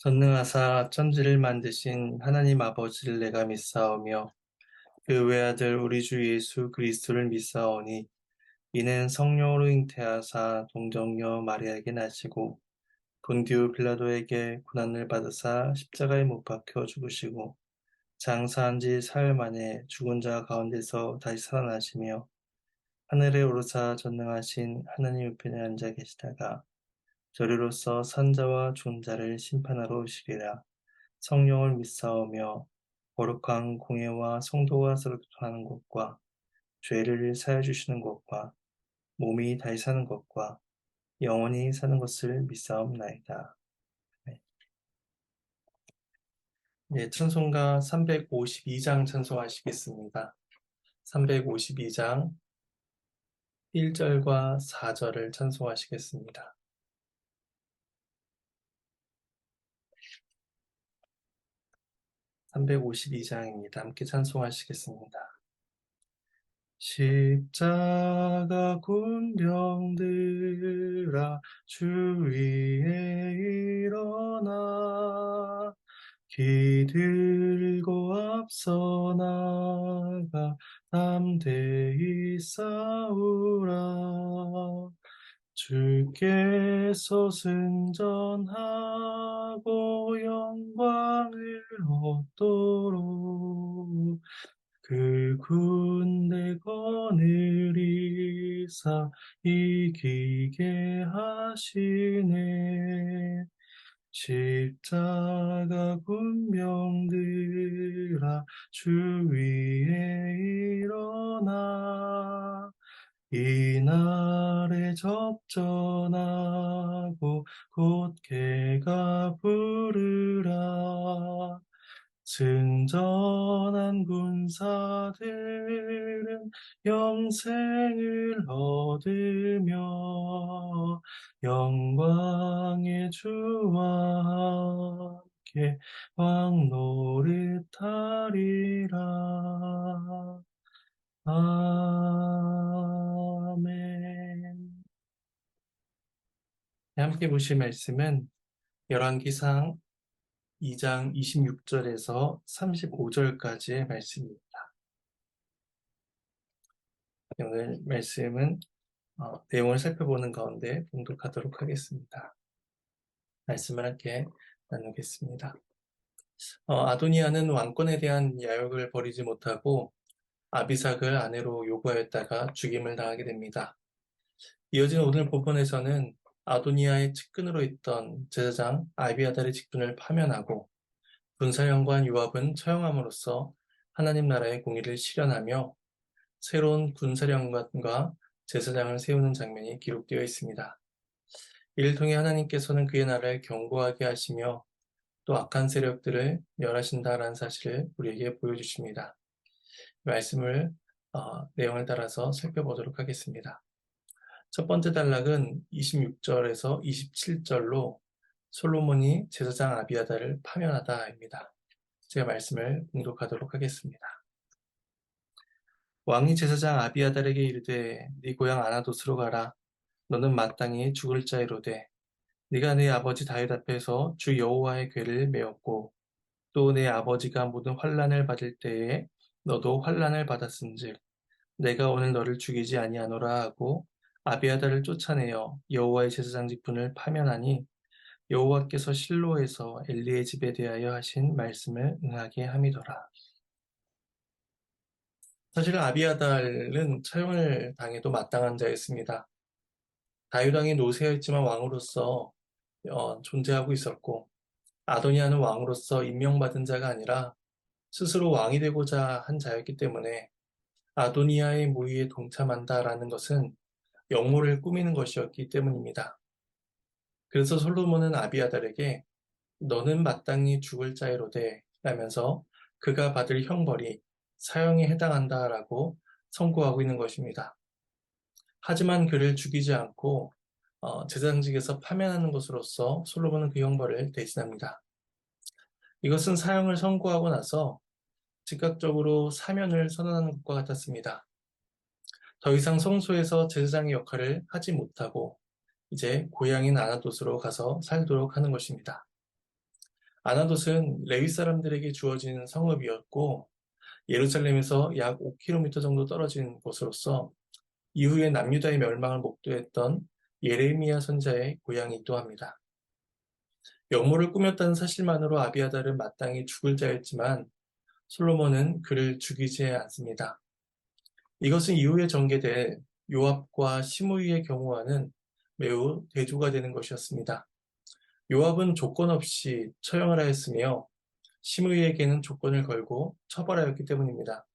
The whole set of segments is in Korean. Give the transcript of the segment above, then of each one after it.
전능하사 천지를 만드신 하나님 아버지를 내가 믿사오며 그 외아들 우리 주 예수 그리스도를 믿사오니 이는 성령으로 잉태하사 동정녀 마리아에게 나시고 본디오 빌라도에게 고난을 받으사 십자가에 못 박혀 죽으시고 장사한 지 사흘 만에 죽은 자 가운데서 다시 살아나시며 하늘에 오르사 전능하신 하나님 우편에 앉아 계시다가 저리로서 산자와 죽은 자를 심판하러 오시리라. 성령을 믿사오며 거룩한 공예와 성도가 서로 교통하는 것과 죄를 사해 주시는 것과 몸이 다시 사는 것과 영원히 사는 것을 믿사옵나이다. 네. 네, 찬송가 352장 찬송하시겠습니다. 352장 1절과 4절을 찬송하시겠습니다. 352장입니다. 함께 찬송하시겠습니다. 십자가 군병들아 주위에 일어나 기들고 앞서 나가 담대히 싸우라 주께서 승전하고 영광을 얻도록 그 군대 거느리사 이기게 하시네. 십자가 군병들아 주위에 일어나 이날에 접전하고 곧개가 부르라 승전한 군사들은 영생을 얻으며 영광의 주와 함께 왕 노릇하리라. 아멘. 함께 보실 말씀은 열왕기상 2장 26절에서 35절까지의 말씀입니다. 오늘 말씀은 내용을 살펴보는 가운데 봉독하도록 하겠습니다. 말씀을 함께 나누겠습니다. 아도니아는 왕권에 대한 야욕을 버리지 못하고 아비삭을 아내로 요구하였다가 죽임을 당하게 됩니다. 이어진 오늘 본문에서는 아도니아의 측근으로 있던 제사장 아비아달의 직분을 파면하고 군사령관 요압은 처형함으로써 하나님 나라의 공의를 실현하며 새로운 군사령관과 제사장을 세우는 장면이 기록되어 있습니다. 이를 통해 하나님께서는 그의 나라를 견고하게 하시며 또 악한 세력들을 멸하신다라는 사실을 우리에게 보여주십니다. 말씀을 내용을 따라서 살펴보도록 하겠습니다. 첫 번째 단락은 26절에서 27절로 솔로몬이 제사장 아비아달을 파면하다입니다. 제가 말씀을 봉독하도록 하겠습니다. 왕이 제사장 아비아달에게 이르되 네 고향 아나돗으로 가라. 너는 마땅히 죽을 자이로되 네가 네 아버지 다윗 앞에서 주 여호와의 궤를 메었고 또 내 아버지가 모든 환난을 받을 때에 너도 환난을 받았은즉 내가 오늘 너를 죽이지 아니하노라 하고 아비아달을 쫓아내어 여호와의 제사장 직분을 파면하니 여호와께서 실로에서 엘리의 집에 대하여 하신 말씀을 응하게 함이더라. 사실 아비아달은 처형을 당해도 마땅한 자였습니다. 다윗 왕이 노새였지만 왕으로서 존재하고 있었고 아도니아는 왕으로서 임명받은 자가 아니라 스스로 왕이 되고자 한 자였기 때문에 아도니아의 모의에 동참한다라는 것은 역모를 꾸미는 것이었기 때문입니다. 그래서 솔로몬은 아비아달에게 너는 마땅히 죽을 자이로되 라면서 그가 받을 형벌이 사형에 해당한다라고 선고하고 있는 것입니다. 하지만 그를 죽이지 않고 제사장직에서 파면하는 것으로서 솔로몬은 그 형벌을 대신합니다. 이것은 사형을 선고하고 나서 즉각적으로 사면을 선언하는 것과 같았습니다. 더 이상 성소에서 제사장의 역할을 하지 못하고 이제 고향인 아나돗으로 가서 살도록 하는 것입니다. 아나돗은 레위 사람들에게 주어진 성읍이었고 예루살렘에서 약 5km 정도 떨어진 곳으로서 이후에 남유다의 멸망을 목도했던 예레미야 선지자의 고향이기도 합니다. 영모를 꾸몄다는 사실만으로 아비아달은 마땅히 죽을 자였지만 솔로몬은 그를 죽이지 않습니다. 이것은 이후에 전개될 요압과 시므이의 경우와는 매우 대조가 되는 것이었습니다. 요압은 조건 없이 처형을 하였으며 시므이에게는 조건을 걸고 처벌하였기 때문입니다.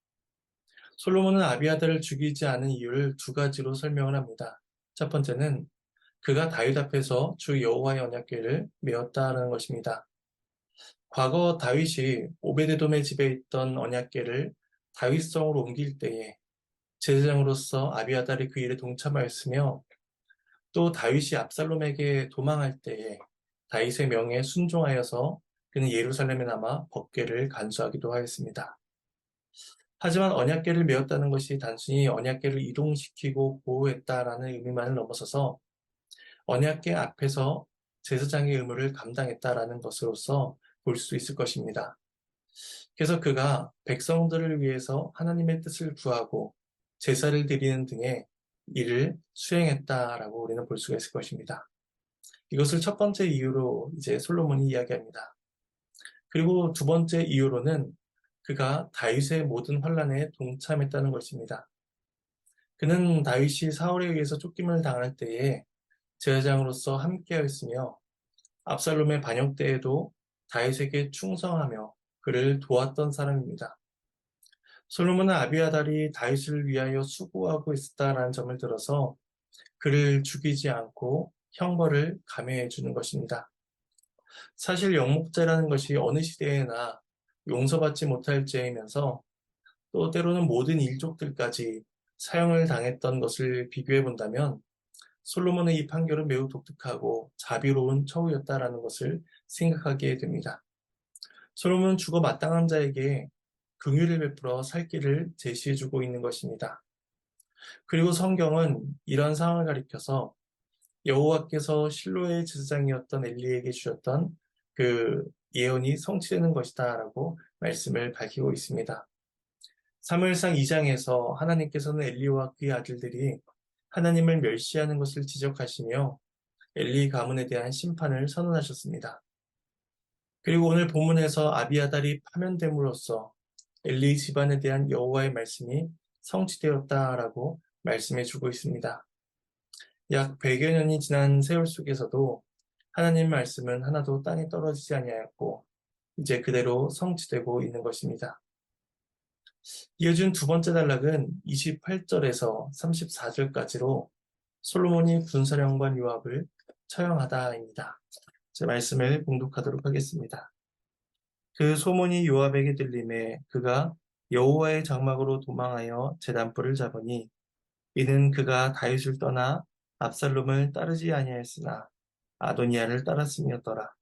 솔로몬은 아비아달을 죽이지 않은 이유를 두 가지로 설명을 합니다. 첫 번째는 그가 다윗 앞에서 주 여호와의 언약궤를 메었다라는 것입니다. 과거 다윗이 오베데돔의 집에 있던 언약궤를 다윗성으로 옮길 때에 제사장으로서 아비아달이 그 일에 동참하였으며 또 다윗이 압살롬에게 도망할 때에 다윗의 명에 순종하여서 그는 예루살렘에 남아 법궤를 간수하기도 하였습니다. 하지만 언약궤를 메었다는 것이 단순히 언약궤를 이동시키고 보호했다라는 의미만을 넘어서서 언약궤 앞에서 제사장의 의무를 감당했다라는 것으로서 볼 수 있을 것입니다. 그래서 그가 백성들을 위해서 하나님의 뜻을 구하고 제사를 드리는 등의 일을 수행했다라고 우리는 볼 수가 있을 것입니다. 이것을 첫 번째 이유로 이제 솔로몬이 이야기합니다. 그리고 두 번째 이유로는 그가 다윗의 모든 환란에 동참했다는 것입니다. 그는 다윗이 사울에 의해서 쫓김을 당할 때에 제사장으로서 함께하였으며 압살롬의 반역 때에도 다윗에게 충성하며 그를 도왔던 사람입니다. 솔로몬은 아비아달이 다윗을 위하여 수고하고 있었다라는 점을 들어서 그를 죽이지 않고 형벌을 감해해 주는 것입니다. 사실 영목죄라는 것이 어느 시대에나 용서받지 못할 죄이면서 또 때로는 모든 일족들까지 사형을 당했던 것을 비교해 본다면 솔로몬의 이 판결은 매우 독특하고 자비로운 처우였다라는 것을 생각하게 됩니다. 솔로몬은 죽어 마땅한 자에게 긍휼을 베풀어 살 길을 제시해주고 있는 것입니다. 그리고 성경은 이런 상황을 가리켜서 여호와께서 실로의 제사장이었던 엘리에게 주셨던 그 예언이 성취되는 것이다라고 말씀을 밝히고 있습니다. 사무엘상 2장에서 하나님께서는 엘리와 그의 아들들이 하나님을 멸시하는 것을 지적하시며 엘리 가문에 대한 심판을 선언하셨습니다. 그리고 오늘 본문에서 아비아달이 파면됨으로써 엘리 집안에 대한 여호와의 말씀이 성취되었다라고 말씀해 주고 있습니다. 약 100여 년이 지난 세월 속에서도 하나님 말씀은 하나도 땅에 떨어지지 아니하였고 이제 그대로 성취되고 있는 것입니다. 이어진 두 번째 단락은 28절에서 34절까지로 솔로몬이 군사령관 요압을 처형하다입니다. 제 말씀을 봉독하도록 하겠습니다. 그 소문이 요압에게 들림에 그가 여호와의 장막으로 도망하여 제단불을 잡으니 이는 그가 다윗을 떠나 압살롬을 따르지 아니하였으나 아도니아를 따랐음이었더라.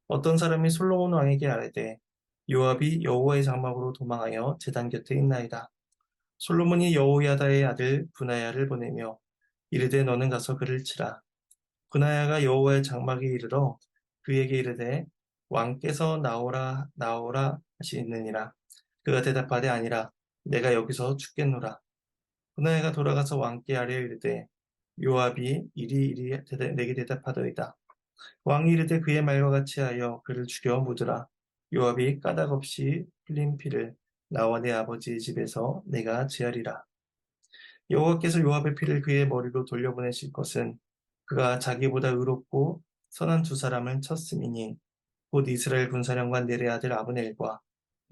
어떤 사람이 솔로몬 왕에게 아뢰되 요압이 여호와의 장막으로 도망하여 제단 곁에 있나이다. 솔로몬이 여호야다의 아들 브나야를 보내며 이르되 너는 가서 그를 치라. 브나야가 여호와의 장막에 이르러 그에게 이르되 왕께서 나오라 나오라 하시느니라. 그가 대답하되 아니라 내가 여기서 죽겠노라. 브나야가 돌아가서 왕께 아뢰어 이르되 요압이 이리 내게 대답하더이다. 왕이 이르되 그의 말과 같이 하여 그를 죽여 묻으라. 요압이 까닭 없이 흘린 피를 나와 내 아버지의 집에서 내가 지하리라. 여호와께서 요압의 피를 그의 머리로 돌려보내실 것은 그가 자기보다 의롭고 선한 두 사람을 쳤음이니 곧 이스라엘 군사령관 넬의 아들 아브넬과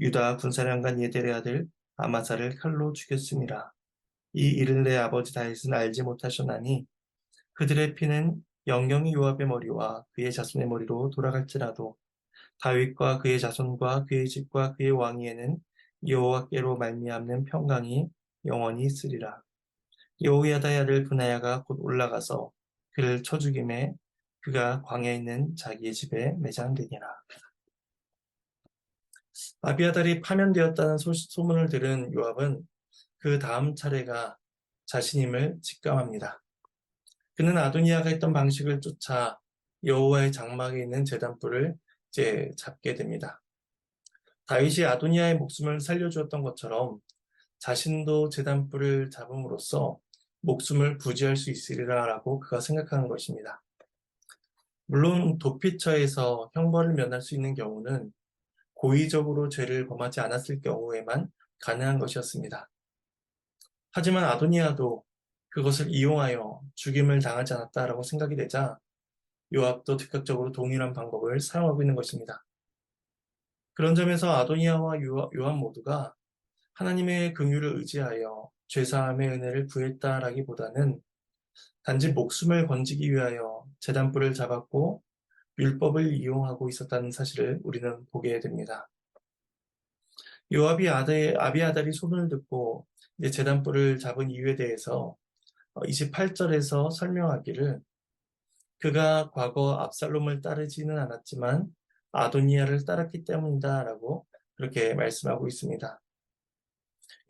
유다 군사령관 예델의 아들 아마사를 칼로 죽였음이라. 이 일을 내 아버지 다윗은 알지 못하셨나니 그들의 피는 영영이 요압의 머리와 그의 자손의 머리로 돌아갈지라도 다윗과 그의 자손과 그의 집과 그의 왕위에는 여호와께로 말미암는 평강이 영원히 있으리라. 여호야다의 아들 브나야가 곧 올라가서 그를 쳐 죽임에 그가 광야에 있는 자기의 집에 매장되니라. 아비아달이 파면되었다는 소문을 들은 요압은 그 다음 차례가 자신임을 직감합니다. 그는 아도니아가 했던 방식을 쫓아 여호와의 장막에 있는 제단불을 이제 잡게 됩니다. 다윗이 아도니아의 목숨을 살려주었던 것처럼 자신도 제단불을 잡음으로써 목숨을 부지할 수 있으리라라고 그가 생각하는 것입니다. 물론 도피처에서 형벌을 면할 수 있는 경우는 고의적으로 죄를 범하지 않았을 경우에만 가능한 것이었습니다. 하지만 아도니아도 그것을 이용하여 죽임을 당하지 않았다라고 생각이 되자 요압도 즉각적으로 동일한 방법을 사용하고 있는 것입니다. 그런 점에서 아도니아와 요압 모두가 하나님의 긍휼을 의지하여 죄사함의 은혜를 구했다라기보다는 단지 목숨을 건지기 위하여 제단불을 잡았고 율법을 이용하고 있었다는 사실을 우리는 보게 됩니다. 요압이 아비아달이 소문을 듣고 이제 제단불을 잡은 이유에 대해서 28절에서 설명하기를 그가 과거 압살롬을 따르지는 않았지만 아도니아를 따랐기 때문이다라고 그렇게 말씀하고 있습니다.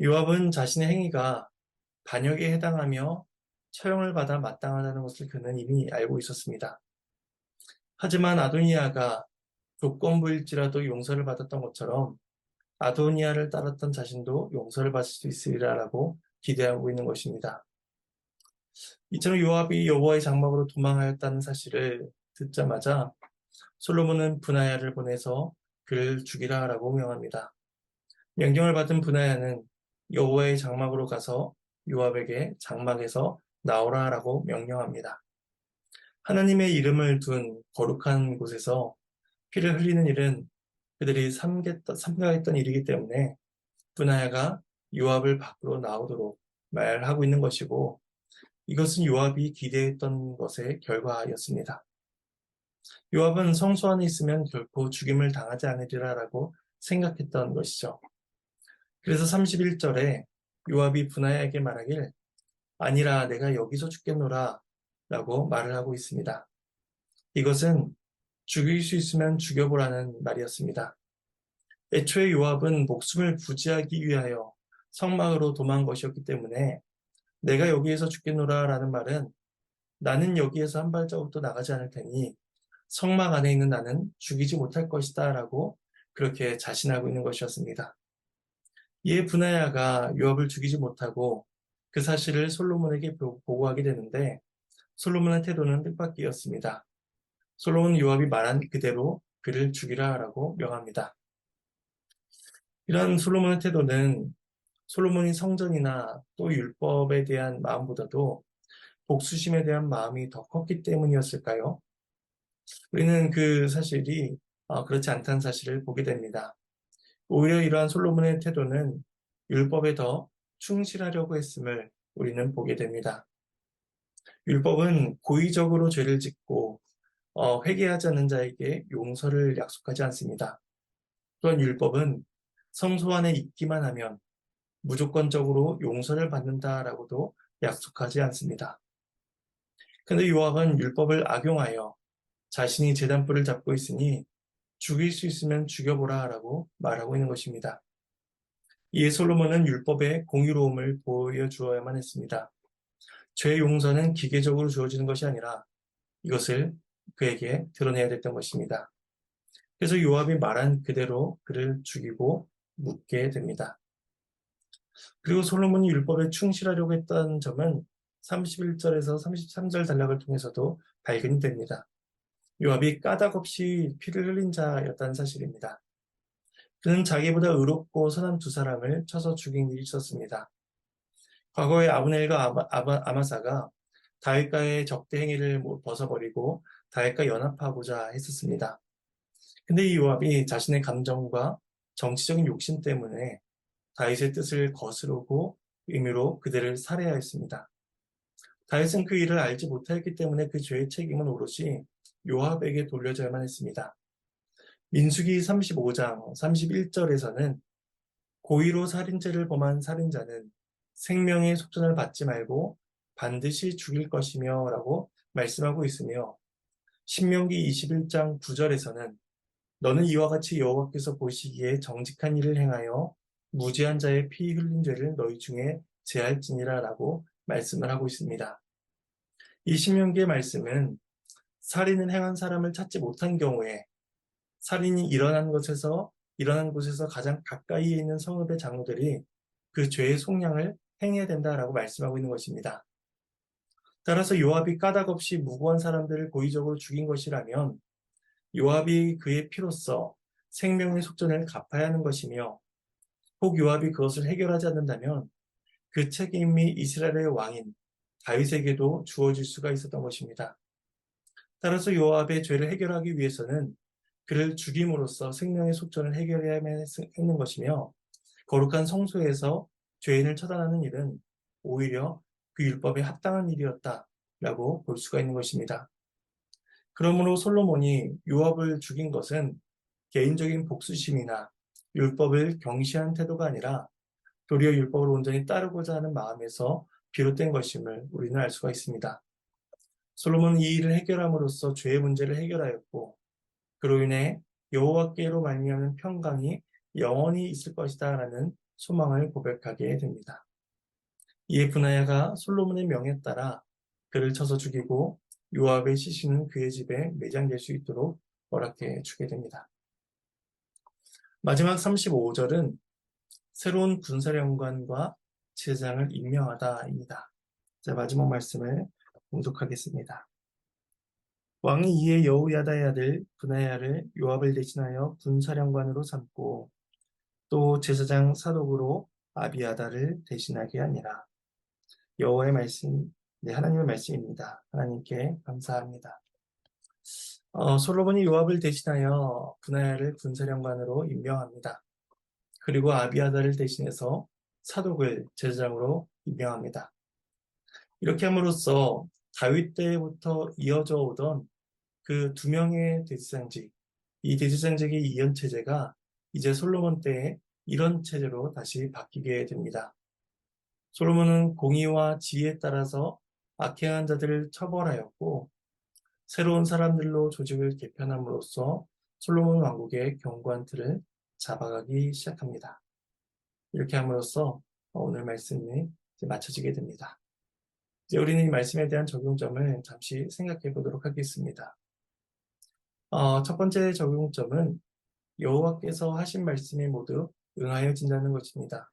요압은 자신의 행위가 반역에 해당하며 처형을 받아 마땅하다는 것을 그는 이미 알고 있었습니다. 하지만 아도니아가 조건부일지라도 용서를 받았던 것처럼 아도니아를 따랐던 자신도 용서를 받을 수 있으리라라고 기대하고 있는 것입니다. 이처럼 요압이 여호와의 장막으로 도망하였다는 사실을 듣자마자 솔로몬은 브나야를 보내서 그를 죽이라라고 명합니다. 명령을 받은 브나야는 여호와의 장막으로 가서 요압에게 장막에서 나오라라고 명령합니다. 하나님의 이름을 둔 거룩한 곳에서 피를 흘리는 일은 그들이 삼가했던 일이기 때문에 브나야가 요압을 밖으로 나오도록 말하고 있는 것이고 이것은 요압이 기대했던 것의 결과였습니다. 요압은 성소 안에 있으면 결코 죽임을 당하지 않으리라라고 생각했던 것이죠. 그래서 31절에 요압이 브나야에게 말하길 아니라 내가 여기서 죽겠노라 라고 말을 하고 있습니다. 이것은 죽일 수 있으면 죽여보라는 말이었습니다. 애초에 요압은 목숨을 부지하기 위하여 성막으로 도망한 것이었기 때문에 내가 여기에서 죽겠노라 라는 말은 나는 여기에서 한 발자국도 나가지 않을 테니 성막 안에 있는 나는 죽이지 못할 것이다 라고 그렇게 자신하고 있는 것이었습니다. 이에 브나야가 요압을 죽이지 못하고 그 사실을 솔로몬에게 보고하게 되는데 솔로몬의 태도는 뜻밖이었습니다. 솔로몬은 요압이 말한 그대로 그를 죽이라 라고 명합니다. 이러한 솔로몬의 태도는 솔로몬이 성전이나 또 율법에 대한 마음보다도 복수심에 대한 마음이 더 컸기 때문이었을까요? 우리는 그 사실이 그렇지 않다는 사실을 보게 됩니다. 오히려 이러한 솔로몬의 태도는 율법에 더 충실하려고 했음을 우리는 보게 됩니다. 율법은 고의적으로 죄를 짓고 회개하지 않는 자에게 용서를 약속하지 않습니다. 또한 율법은 성소 안에 있기만 하면 무조건적으로 용서를 받는다라고도 약속하지 않습니다. 그런데 요압은 율법을 악용하여 자신이 제단불을 잡고 있으니 죽일 수 있으면 죽여보라라고 말하고 있는 것입니다. 이에 솔로몬은 율법의 공의로움을 보여주어야만 했습니다. 죄 용서는 기계적으로 주어지는 것이 아니라 이것을 그에게 드러내야 됐던 것입니다. 그래서 요압이 말한 그대로 그를 죽이고 묻게 됩니다. 그리고 솔로몬이 율법에 충실하려고 했던 점은 31절에서 33절 단락을 통해서도 발견이 됩니다. 요압이 까닭 없이 피를 흘린 자였다는 사실입니다. 그는 자기보다 의롭고 선한 두 사람을 쳐서 죽인 일이 있었습니다. 과거에 아브넬과 아마사가 다윗과의 적대 행위를 벗어버리고 다윗과 연합하고자 했었습니다. 근데 이 요압이 자신의 감정과 정치적인 욕심 때문에 다윗의 뜻을 거스르고 임의로 그들을 살해하였습니다. 다윗은 그 일을 알지 못하였기 때문에 그 죄의 책임은 오롯이 요압에게 돌려져야만 했습니다. 민수기 35장 31절에서는 고의로 살인죄를 범한 살인자는 생명의 속전을 받지 말고 반드시 죽일 것이며 라고 말씀하고 있으며 신명기 21장 9절에서는 너는 이와 같이 여호와께서 보시기에 정직한 일을 행하여 무죄한 자의 피 흘린 죄를 너희 중에 제할지니라 라고 말씀을 하고 있습니다. 이 신명기의 말씀은 살인을 행한 사람을 찾지 못한 경우에 살인이 일어난 곳에서 가장 가까이에 있는 성읍의 장로들이 그 죄의 속량을 행해야 된다라고 말씀하고 있는 것입니다. 따라서 요압이 까닭 없이 무고한 사람들을 고의적으로 죽인 것이라면 요압이 그의 피로써 생명의 속전을 갚아야 하는 것이며, 혹 요압이 그것을 해결하지 않는다면 그 책임이 이스라엘의 왕인 다윗에게도 주어질 수가 있었던 것입니다. 따라서 요압의 죄를 해결하기 위해서는 그를 죽임으로써 생명의 속전을 해결해야 하는 것이며, 거룩한 성소에서 죄인을 처단하는 일은 오히려 그 율법에 합당한 일이었다라고 볼 수가 있는 것입니다. 그러므로 솔로몬이 요압을 죽인 것은 개인적인 복수심이나 율법을 경시한 태도가 아니라 도리어 율법을 온전히 따르고자 하는 마음에서 비롯된 것임을 우리는 알 수가 있습니다. 솔로몬은 이 일을 해결함으로써 죄의 문제를 해결하였고, 그로 인해 여호와께로 말미암은 평강이 영원히 있을 것이다라는 소망을 고백하게 됩니다. 이에 분하야가 솔로몬의 명에 따라 그를 쳐서 죽이고 요압의 시신은 그의 집에 매장될 수 있도록 허락해 주게 됩니다. 마지막 35절은 새로운 군사령관과 제사장을 임명하다입니다. 자, 마지막 말씀을 봉독하겠습니다. 왕이 이에 여호야다의 아들 분하야를 요압을 대신하여 군사령관으로 삼고 또 제사장 사독으로 아비아다를 대신하게 하니라. 여호와의 말씀, 네, 하나님의 말씀입니다. 하나님께 감사합니다. 솔로몬이 요압을 대신하여 분하야를 군사령관으로 임명합니다. 그리고 아비아다를 대신해서 사독을 제사장으로 임명합니다. 이렇게 함으로써 다윗 때부터 이어져 오던 그 두 명의 대제사장직, 이 대제사장직의 이연 체제가 이제 솔로몬 때에 이런 체제로 다시 바뀌게 됩니다. 솔로몬은 공의와 지혜에 따라서 악행한 자들을 처벌하였고, 새로운 사람들로 조직을 개편함으로써 솔로몬 왕국의 견고한 틀을 잡아가기 시작합니다. 이렇게 함으로써 오늘 말씀이 마쳐지게 됩니다. 이제 우리는 이 말씀에 대한 적용점을 잠시 생각해 보도록 하겠습니다. 첫 번째 적용점은 여호와께서 하신 말씀이 모두 응하여진다는 것입니다.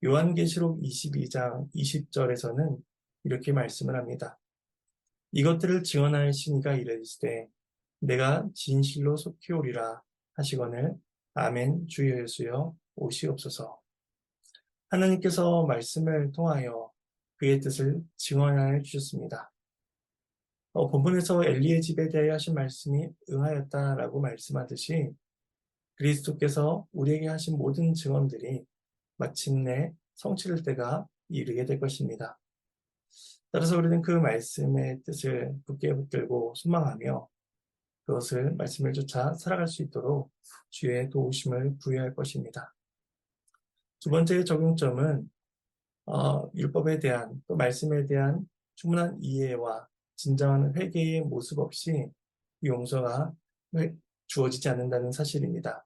요한계시록 22장 20절에서는 이렇게 말씀을 합니다. 이것들을 증언할 신이가 이르시되 내가 진실로 속히 오리라 하시거늘 아멘 주 예수여 오시옵소서. 하나님께서 말씀을 통하여 그의 뜻을 증언하여 주셨습니다. 본문에서 엘리의 집에 대하여 하신 말씀이 응하였다라고 말씀하듯이 그리스도께서 우리에게 하신 모든 증언들이 마침내 성취될 때가 이르게 될 것입니다. 따라서 우리는 그 말씀의 뜻을 굳게 붙들고 소망하며 그것을 말씀을 쫓아 살아갈 수 있도록 주의 도우심을 구해야 할 것입니다. 두 번째 적용점은 율법에 대한 또 말씀에 대한 충분한 이해와 진정한 회개의 모습 없이 용서가 주어지지 않는다는 사실입니다.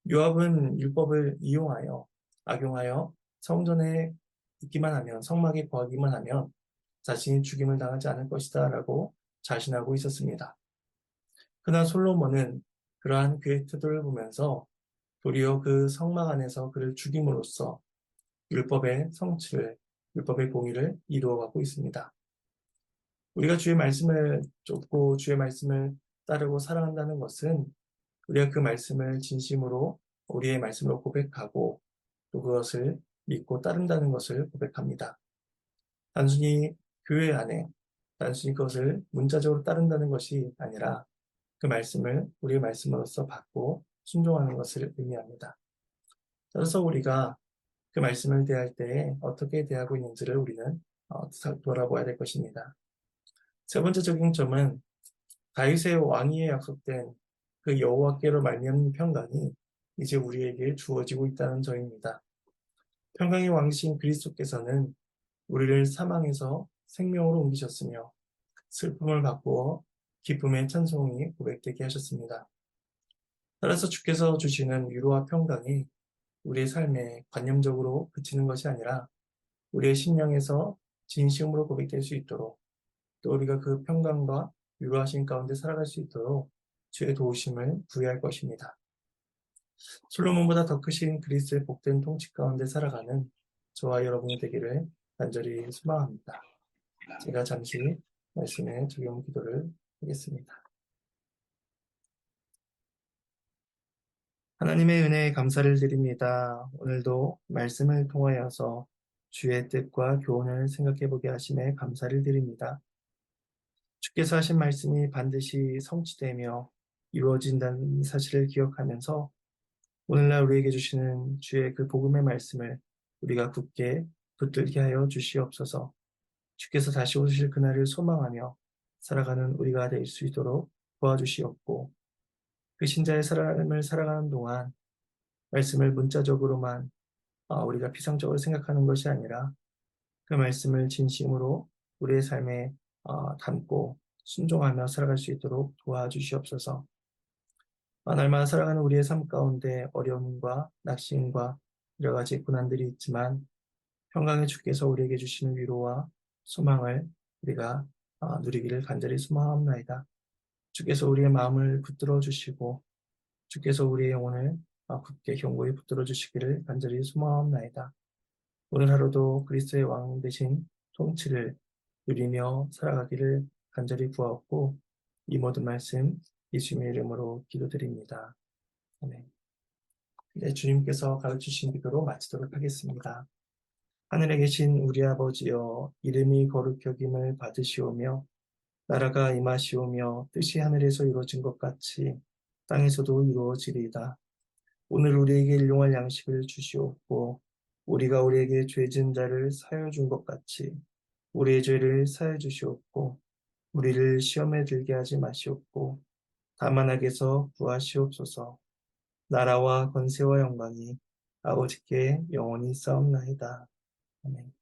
요압은 율법을 이용하여 악용하여 성전에 있기만 하면 성막에 거하기만 하면 자신이 죽임을 당하지 않을 것이다 라고 자신하고 있었습니다. 그러나 솔로몬은 그러한 그의 태도를 보면서 도리어 그 성막 안에서 그를 죽임으로써 율법의 성취를, 율법의 공의를 이루어가고 있습니다. 우리가 주의 말씀을 쫓고 주의 말씀을 따르고 사랑한다는 것은 우리가 그 말씀을 진심으로 우리의 말씀으로 고백하고 또 그것을 믿고 따른다는 것을 고백합니다. 단순히 교회 안에 단순히 그것을 문자적으로 따른다는 것이 아니라 그 말씀을 우리의 말씀으로서 받고 순종하는 것을 의미합니다. 따라서 우리가 그 말씀을 대할 때에 어떻게 대하고 있는지를 우리는 돌아보아야 될 것입니다. 세 번째 적용점은 다윗의 왕위에 약속된 그 여호와께로 말미암는 평강이 이제 우리에게 주어지고 있다는 점입니다. 평강의 왕이신 그리스도께서는 우리를 사망에서 생명으로 옮기셨으며 슬픔을 바꾸어 기쁨의 찬송이 고백되게 하셨습니다. 따라서 주께서 주시는 위로와 평강이 우리의 삶에 관념적으로 그치는 것이 아니라 우리의 심령에서 진심으로 고백될 수 있도록 또 우리가 그 평강과 위로하심 가운데 살아갈 수 있도록 주의 도우심을 구해할 것입니다. 솔로몬보다 더 크신 그리스도의 복된 통치 가운데 살아가는 저와 여러분이 되기를 간절히 소망합니다. 제가 잠시 말씀에 적용 기도를 하겠습니다. 하나님의 은혜에 감사를 드립니다. 오늘도 말씀을 통하여서 주의 뜻과 교훈을 생각해 보게 하심에 감사를 드립니다. 주께서 하신 말씀이 반드시 성취되며 이루어진다는 사실을 기억하면서 오늘날 우리에게 주시는 주의 그 복음의 말씀을 우리가 굳게 붙들게 하여 주시옵소서. 주께서 다시 오실 그날을 소망하며 살아가는 우리가 될 수 있도록 도와주시옵고, 그 신자의 삶을 살아가는 동안 말씀을 문자적으로만 우리가 피상적으로 생각하는 것이 아니라 그 말씀을 진심으로 우리의 삶에 담고 순종하며 살아갈 수 있도록 도와주시옵소서. 날마다 살아가는 우리의 삶 가운데 어려움과 낙심과 여러 가지 고난들이 있지만 평강의 주께서 우리에게 주시는 위로와 소망을 우리가 누리기를 간절히 소망합니다. 주께서 우리의 마음을 붙들어 주시고 주께서 우리의 영혼을 굳게 견고히 붙들어 주시기를 간절히 소망합니다. 오늘 하루도 그리스도의 왕 되신 통치를 누리며 살아가기를 간절히 구하옵고, 이 모든 말씀 예수님의 이름으로 기도드립니다. 아멘. 네, 주님께서 가르치신 기도로 마치도록 하겠습니다. 하늘에 계신 우리 아버지여, 이름이 거룩히 여김을 받으시오며 나라가 임하시오며 뜻이 하늘에서 이루어진 것 같이 땅에서도 이루어지리이다. 오늘 우리에게 일용할 양식을 주시옵고 우리가 우리에게 죄진 자를 사하여 준 것 같이 우리의 죄를 사하여 주시옵고 우리를 시험에 들게 하지 마시옵고 다만 악에서 구하시옵소서. 나라와 권세와 영광이 아버지께 영원히 싸움나이다. 아멘.